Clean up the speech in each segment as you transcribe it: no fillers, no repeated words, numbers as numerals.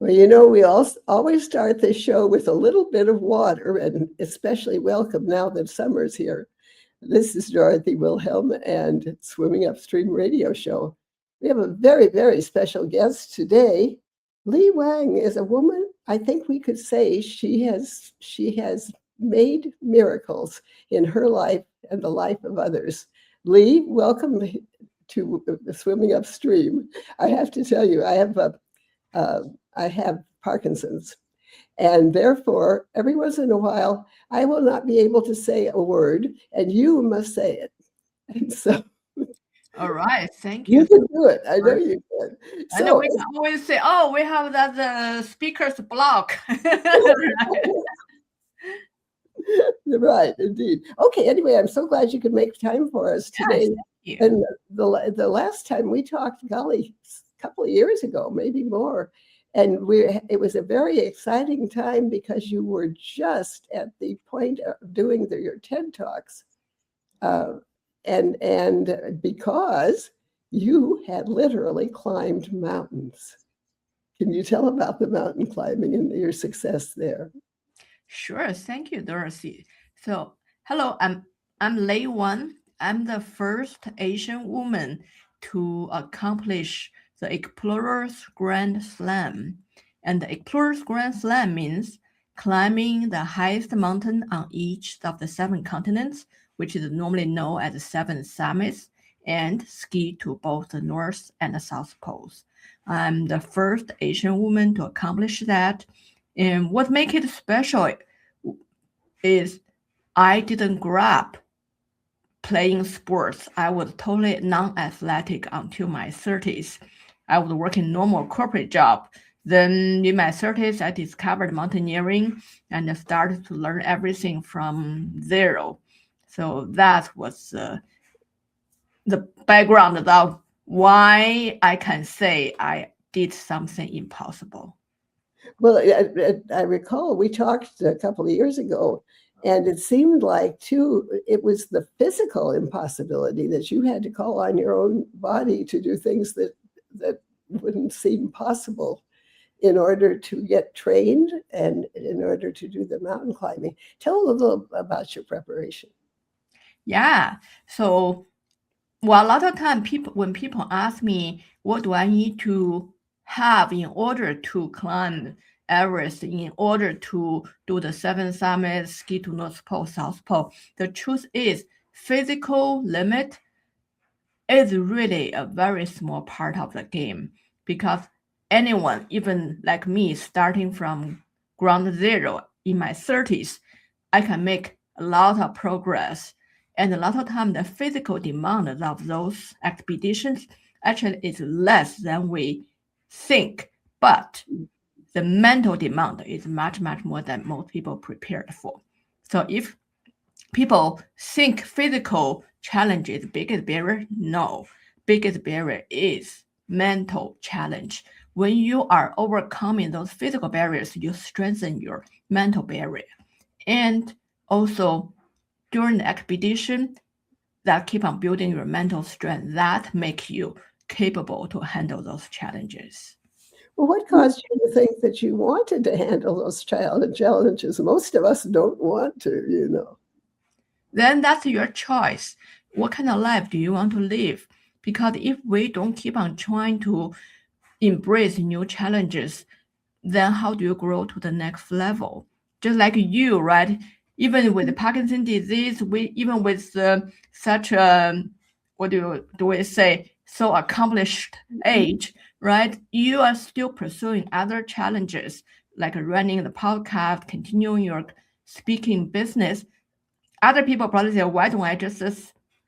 Well, we always start this show with a little bit of water, and especially welcome now that summer's here. This is Dorothy Wilhelm and Swimming Upstream Radio Show. We have a very, very special guest today. Lei Wang is a woman. I think we could say she has made miracles in her life and the life of others. Lei, welcome to Swimming Upstream. I have to tell you, I have Parkinson's, and therefore, every once in a while, I will not be able to say a word, and you must say it. And so All right, thank you you. can do it. I know you can. And So we can always say, oh, we have that speaker's block. right, indeed. Okay, anyway, I'm so glad you could make time for us today. Yes, and the last time we talked, golly, a couple of years ago, maybe more. And it was a very exciting time because you were just at the point of doing your TED Talks. And because you had literally climbed mountains. Can you tell about the mountain climbing and your success there? Sure, thank you, Dorothy. So, hello, I'm Lei Wang. I'm the first Asian woman to accomplish the Explorer's Grand Slam. And the Explorer's Grand Slam means climbing the highest mountain on each of the 7 continents, which is normally known as the 7 summits, and ski to both the North and the South Poles. I'm the first Asian woman to accomplish that. And what makes it special is I didn't grow up playing sports. I was totally non-athletic until my 30s. I was working normal corporate job. Then in my 30s, I discovered mountaineering and started to learn everything from zero. So that was the background of why I can say I did something impossible. Well, I recall we talked a couple of years ago, and it seemed like, too, it was the physical impossibility that you had to call on your own body to do things that wouldn't seem possible in order to get trained and in order to do the mountain climbing. Tell a little about your preparation. Yeah. So, well, a lot of time when people ask me, what do I need to have in order to climb Everest, in order to do the 7 summits, ski to North Pole, South Pole, the truth is physical limit is really a very small part of the game, because anyone, even like me, starting from ground zero in my 30s, I can make a lot of progress. And a lot of time, the physical demand of those expeditions actually is less than we think. But the mental demand is much, much more than most people prepared for. So if people think physical challenge is biggest barrier, no. Biggest barrier is mental challenge. When you are overcoming those physical barriers, you strengthen your mental barrier. And also during the expedition, that keep on building your mental strength, that make you capable to handle those challenges. Well, what caused you to think that you wanted to handle those challenges? Most of us don't want to. Then that's your choice. What kind of life do you want to live? Because if we don't keep on trying to embrace new challenges, then how do you grow to the next level? Just like you, right? Even with Parkinson's disease, even with such a, what do we say, so accomplished age, right? You are still pursuing other challenges like running the podcast, continuing your speaking business. Other people probably say, why don't I just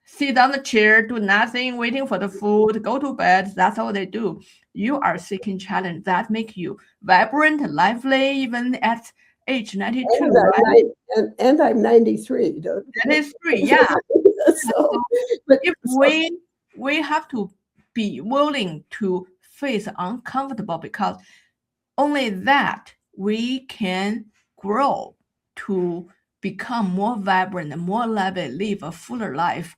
sit on the chair, do nothing, waiting for the food, go to bed? That's all they do. You are seeking challenge that make you vibrant, lively, even at age 92, right? And I'm 93. Don't 93, yeah. so, if we have to be willing to face uncomfortable, because only that we can grow to become more vibrant and more lively, live a fuller life.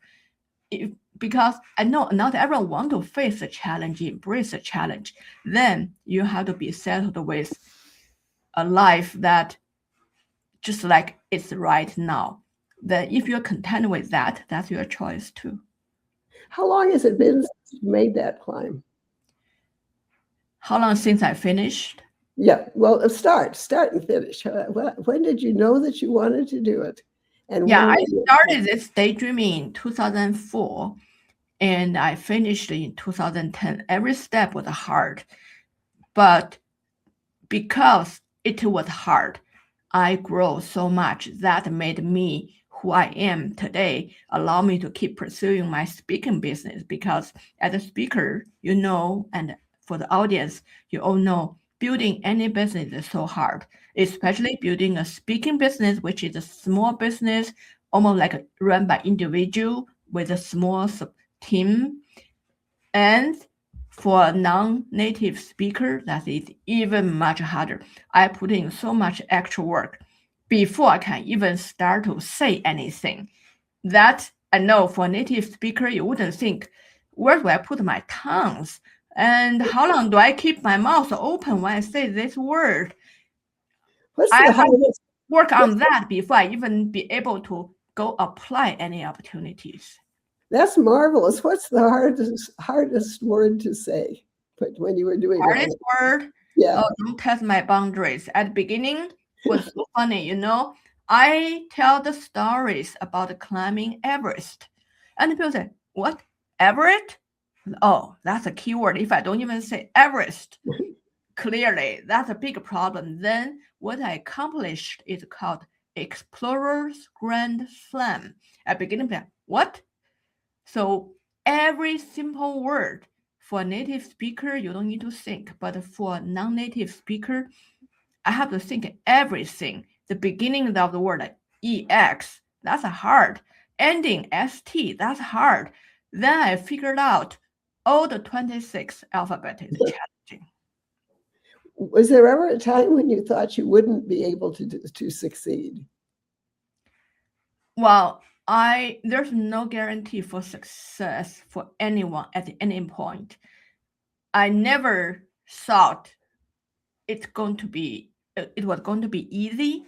because I know not everyone want to face a challenge, embrace a challenge. Then you have to be settled with a life that just like it's right now. Then if you're content with that, that's your choice too. How long has it been since you made that climb? How long since I finished? Yeah, well, start and finish. When did you know that you wanted to do it? And Yeah, when I started this daydreaming in 2004 and I finished in 2010. Every step was hard, but because it was hard, I grew so much that made me who I am today, allow me to keep pursuing my speaking business. Because as a speaker, you know, and for the audience, you all know, building any business is so hard, especially building a speaking business, which is a small business, almost like run by individual with a small team. And for a non-native speaker, that is even much harder. I put in so much extra work before I can even start to say anything. That I know for a native speaker, you wouldn't think, where do I put my tongues? And how long do I keep my mouth open when I say this word? what's I the have to hardest? work on that before I even be able to go apply any opportunities. That's marvelous. What's the hardest word to say? But when you were doing all Hardest that? word, Yeah. don't test my boundaries. At the beginning was so funny, I tell the stories about climbing Everest. And people say, what? Everest? Oh, that's a keyword. If I don't even say Everest, clearly that's a big problem. Then what I accomplished is called Explorer's Grand Slam. At the beginning, what? So every simple word for a native speaker, you don't need to think. But for a non-native speaker, I have to think everything. The beginning of the word, like EX, that's hard. Ending ST, that's hard. Then I figured out all the 26 alphabet is challenging. Was there ever a time when you thought you wouldn't be able to succeed? Well, there's no guarantee for success for anyone at any point. I never thought it was going to be easy,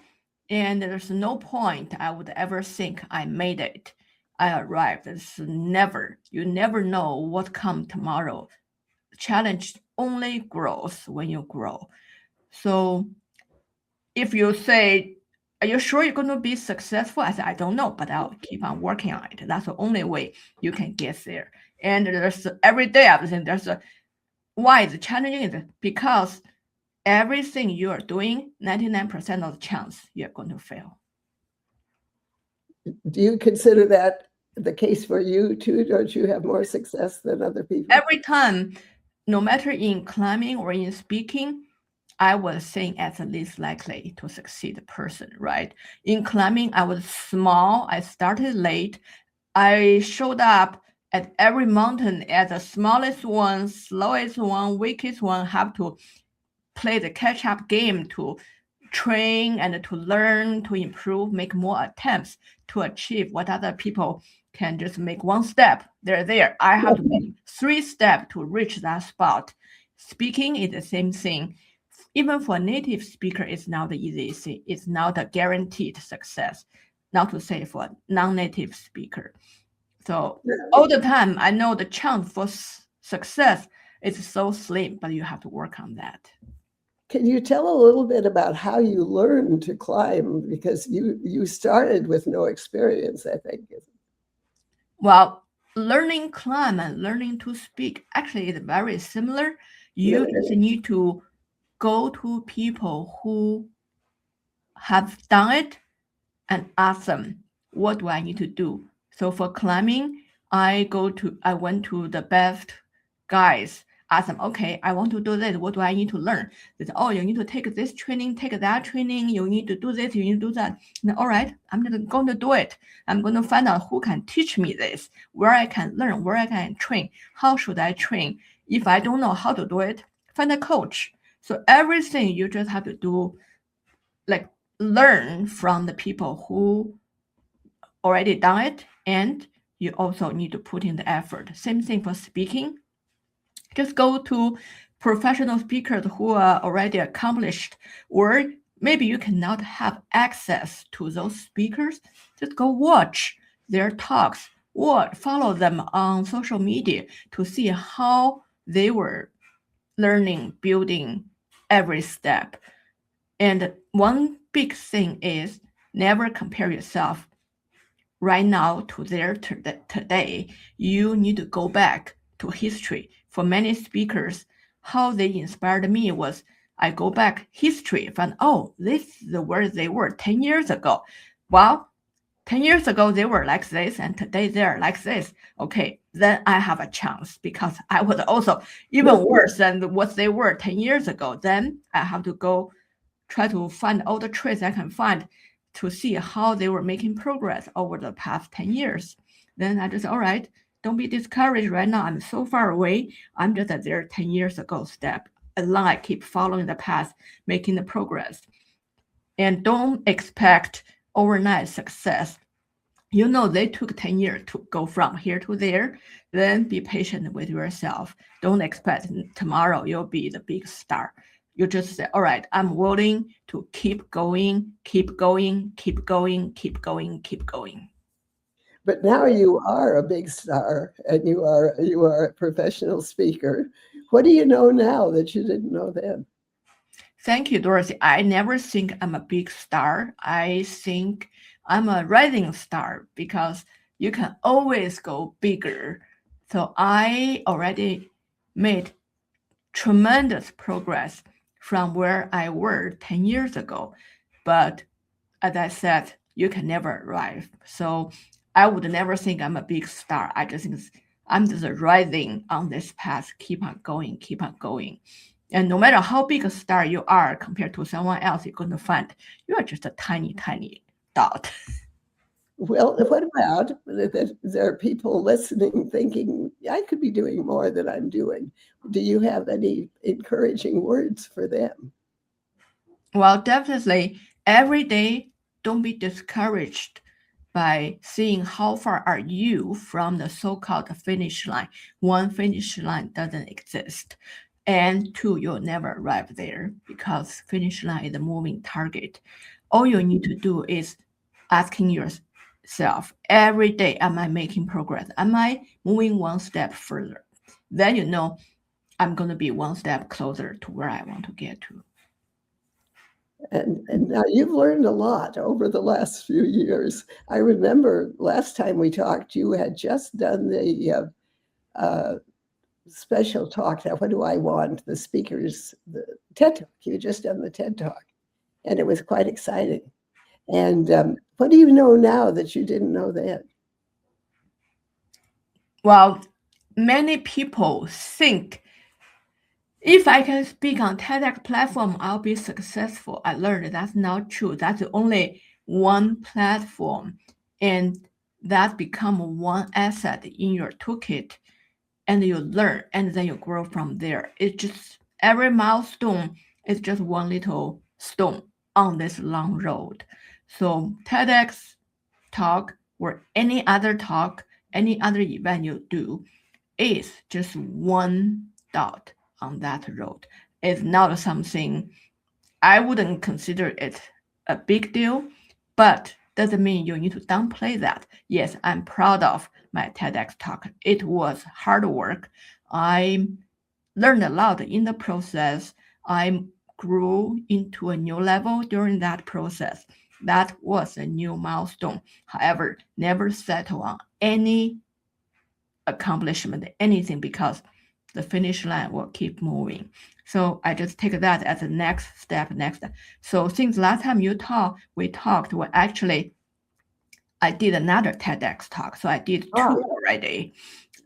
and there's no point I would ever think I made it. I arrived. You never know what come tomorrow. Challenge only grows when you grow. So if you say, are you sure you're going to be successful? I said, I don't know, but I'll keep on working on it. That's the only way you can get there. And there's every day I was saying why it's challenging is because everything you are doing, 99% of the chance you're going to fail. Do you consider that the case for you too? Don't you have more success than other people? Every time, no matter in climbing or in speaking, I was seen as the least likely to succeed person, right? In climbing, I was small. I started late. I showed up at every mountain as the smallest one, slowest one, weakest one, have to play the catch-up game to train and to learn, to improve, make more attempts to achieve what other people can just make one step. They're there. I have to make 3 steps to reach that spot. Speaking is the same thing. Even for a native speaker, it's not the easiest thing. It's not a guaranteed success. Not to say for a non-native speaker. So all the time, I know the chance for success is so slim, but you have to work on that. Can you tell a little bit about how you learned to climb? Because you started with no experience, I think. Well, learning climb and learning to speak actually is very similar. You just need to go to people who have done it and ask them, what do I need to do? So for climbing, I went to the best guys, ask them, okay, I want to do this. What do I need to learn? They said, oh, you need to take this training, take that training. You need to do this, you need to do that. And, all right, I'm going to do it. I'm going to find out who can teach me this, where I can learn, where I can train. How should I train? If I don't know how to do it, find a coach. So everything you just have to do, like learn from the people who already done it and you also need to put in the effort. Same thing for speaking. Just go to professional speakers who are already accomplished, or maybe you cannot have access to those speakers. Just go watch their talks or follow them on social media to see how they were learning, building every step. And one big thing is never compare yourself right now to their today. You need to go back to history. For many speakers, how they inspired me was I go back history, find, oh, this is where they were 10 years ago. Well, 10 years ago, they were like this, and today they're like this. Okay, then I have a chance because I was also even worse than what they were 10 years ago. Then I have to go try to find all the traits I can find to see how they were making progress over the past 10 years. Then I just, all right, don't be discouraged right now. I'm so far away. I'm just at their 10 years ago step. As long as I keep following the path, making the progress. And don't expect overnight success. You know they took 10 years to go from here to there. Then be patient with yourself. Don't expect tomorrow you'll be the big star. You just say, all right, I'm willing to keep going, keep going, keep going, keep going, keep going. But now you are a big star and you are a professional speaker. What do you know now that you didn't know then? Thank you, Dorothy. I never think I'm a big star. I think I'm a rising star because you can always go bigger. So I already made tremendous progress from where I were 10 years ago. But as I said, you can never arrive. So I would never think I'm a big star. I just think I'm just rising on this path, keep on going, keep on going. And no matter how big a star you are compared to someone else, you're going to find you are just a tiny, tiny dot. Well, what about that there are people listening thinking, I could be doing more than I'm doing? Do you have any encouraging words for them? Well, definitely every day, don't be discouraged by seeing how far are you from the so-called finish line. One, finish line doesn't exist. And two, you'll never arrive there because finish line is a moving target. All you need to do is asking yourself every day, am I making progress? Am I moving one step further? Then you know I'm going to be one step closer to where I want to get to. And now you've learned a lot over the last few years. I remember last time we talked, you had just done the special talk. Now, what do I want? The speakers, the TED Talk. You had just done the TED Talk, and it was quite exciting. And what do you know now that you didn't know then? Well, many people think if I can speak on TEDx platform, I'll be successful. I learned that's not true. That's only one platform, and that become one asset in your toolkit, and you learn, and then you grow from there. It's just every milestone is just one little stone on this long road. So TEDx talk or any other talk, any other event you do is just one dot on that road. It's not something I wouldn't consider it a big deal, but doesn't mean you need to downplay that. Yes, I'm proud of my TEDx talk. It was hard work. I learned a lot in the process. I grew into a new level during that process. That was a new milestone. However, never settle on any accomplishment, anything, because the finish line will keep moving. So I just take that as the next step. So since last time we talked, well, actually, I did another TEDx talk. So I did two already.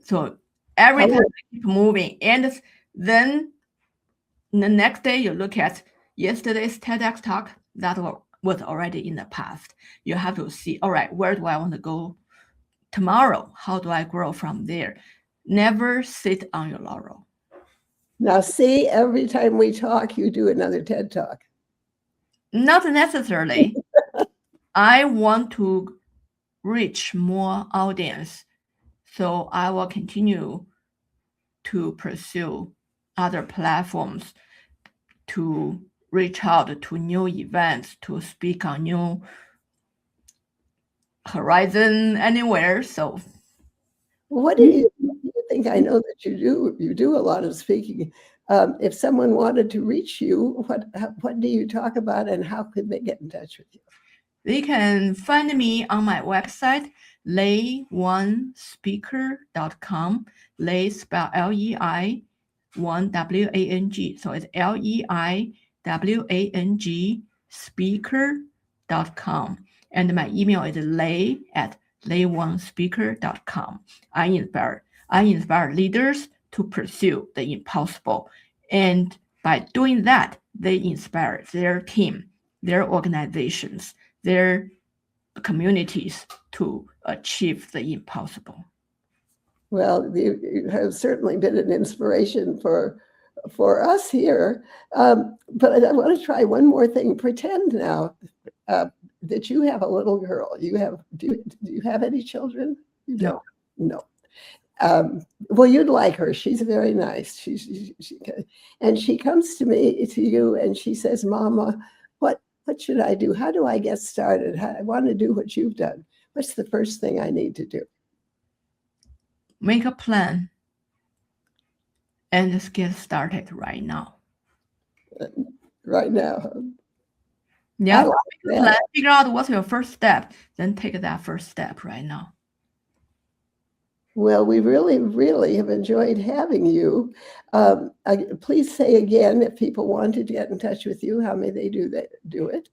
So every time I keep moving. And then the next day you look at yesterday's TEDx talk, that was already in the past. You have to see, all right, where do I want to go tomorrow? How do I grow from there? Never sit on your laurel. Now, see, every time we talk, you do another TED Talk. Not necessarily. I want to reach more audience So I will continue to pursue other platforms to reach out to new events, to speak on new horizon anywhere. So What do you think? I know that you do a lot of speaking. If someone wanted to reach you, what do you talk about, and how could they get in touch with you? they can find me on my website, leiwangspeaker.com. Lei spell Lei, Wang Wang. So it's Leiwang speaker.com. And my email is lei@leiwangspeaker.com. I inspire leaders to pursue the impossible. And by doing that, they inspire their team, their organizations, their communities to achieve the impossible. Well, you have certainly been an inspiration for us here. But I want to try one more thing. Pretend now that you have a little girl. Do you have any children? You don't. No. Well, you'd like her. She's very nice. And she comes to you, and she says, "Mama, what should I do? How do I get started? I want to do what you've done. What's the first thing I need to do?" Make a plan and just get started right now. Right now. Yeah, make a plan, figure out what's your first step, then take that first step right now. Well, we really, really have enjoyed having you. Please say again, if people want to get in touch with you, how may they do it?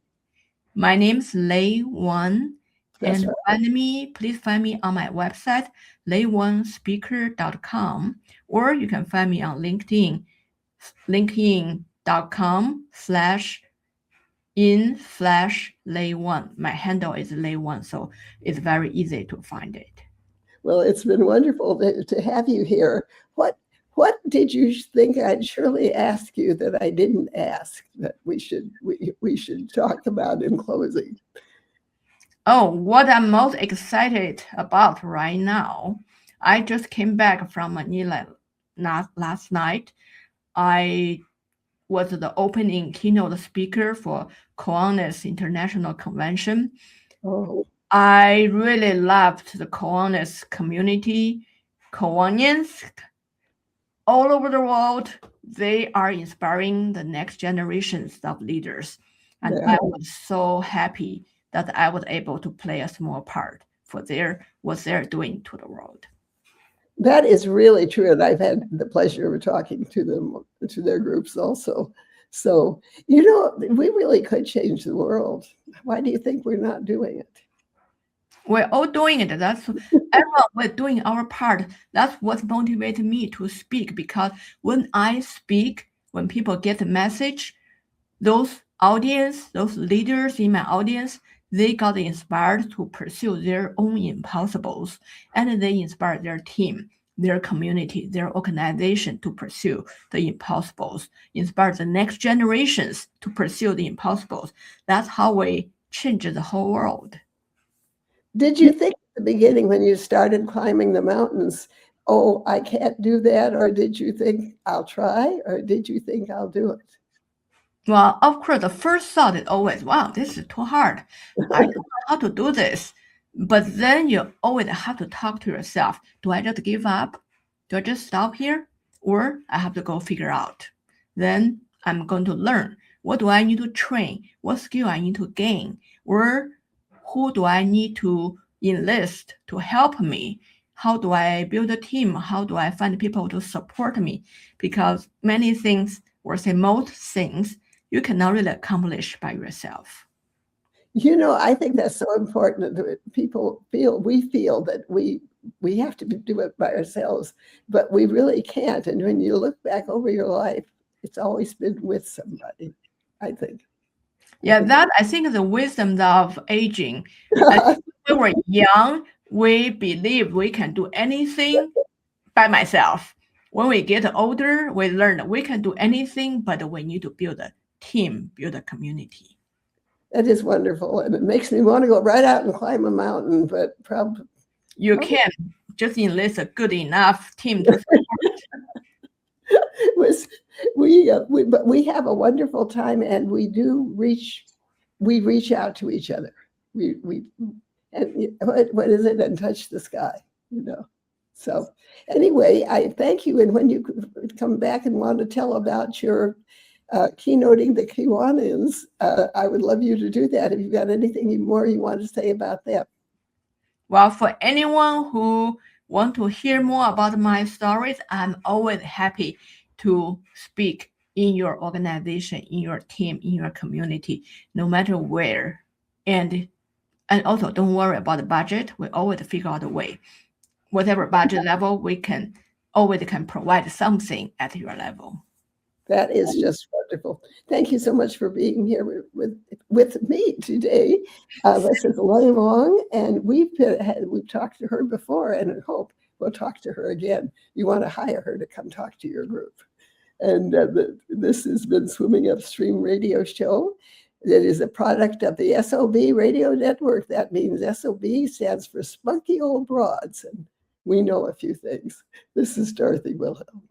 My name's Lei Wang. That's And right. please find me on my website, leiwangspeaker.com, or you can find me on LinkedIn, linkedin.com/in/Lei Wang. My handle is Lei Wang, so it's very easy to find it. Well, it's been wonderful to have you here. What did you think I'd surely ask you that I didn't ask that we should talk about in closing? Oh, what I'm most excited about right now, I just came back from Manila last night. I was the opening keynote speaker for Kiwanis International Convention. Oh. I really loved the Kiwanis community. Kiwanians all over the world, they are inspiring the next generations of leaders. And I was so happy that I was able to play a small part for what they're doing to the world. That is really true, and I've had the pleasure of talking to them, to their groups also. So, we really could change the world. Why do you think we're not doing it? We're all doing it. Everyone, we're doing our part. That's what motivated me to speak, because when I speak, when people get the message, those leaders in my audience, they got inspired to pursue their own impossibles, and they inspire their team, their community, their organization to pursue the impossibles, inspire the next generations to pursue the impossibles. That's how we change the whole world. Did you think at the beginning when you started climbing the mountains, oh, I can't do that? Or did you think, I'll try? Or did you think, I'll do it? Well, of course, the first thought is always, wow, this is too hard. I don't know how to do this. But then you always have to talk to yourself. Do I just give up? Do I just stop here? Or I have to go figure out. Then I'm going to learn. What do I need to train? What skill I need to gain? Or who do I need to enlist to help me? How do I build a team? How do I find people to support me? Because many things, or say most things, you cannot really accomplish by yourself. I think that's so important that we feel that we have to do it by ourselves, but we really can't. And when you look back over your life, it's always been with somebody, I think. Yeah, that I think is the wisdom of aging. When we were young, we believe we can do anything by myself. When we get older, we learn that we can do anything, but we need to build a team, build a community. That is wonderful, and it makes me want to go right out and climb a mountain, but probably you can just enlist a good enough team to But we have a wonderful time, and we reach out to each other. And what is it? And touch the sky, So anyway, I thank you. And when you come back and want to tell about your keynoting the Kiwanins, I would love you to do that. If you've got anything more you want to say about that. Well, for anyone who want to hear more about my stories, I'm always happy to speak in your organization, in your team, in your community, no matter where. And also, don't worry about the budget. We always figure out a way. Whatever budget level, we can always provide something at your level. That is just wonderful. Thank you so much for being here with me today. This is Lei Wang, and we've talked to her before, and I hope we'll talk to her again. You want to hire her to come talk to your group. And this has been Swimming Upstream Radio Show. It is a product of the SOB Radio Network. That means SOB stands for Spunky Old Broads, and we know a few things. This is Dorothy Wilhelm.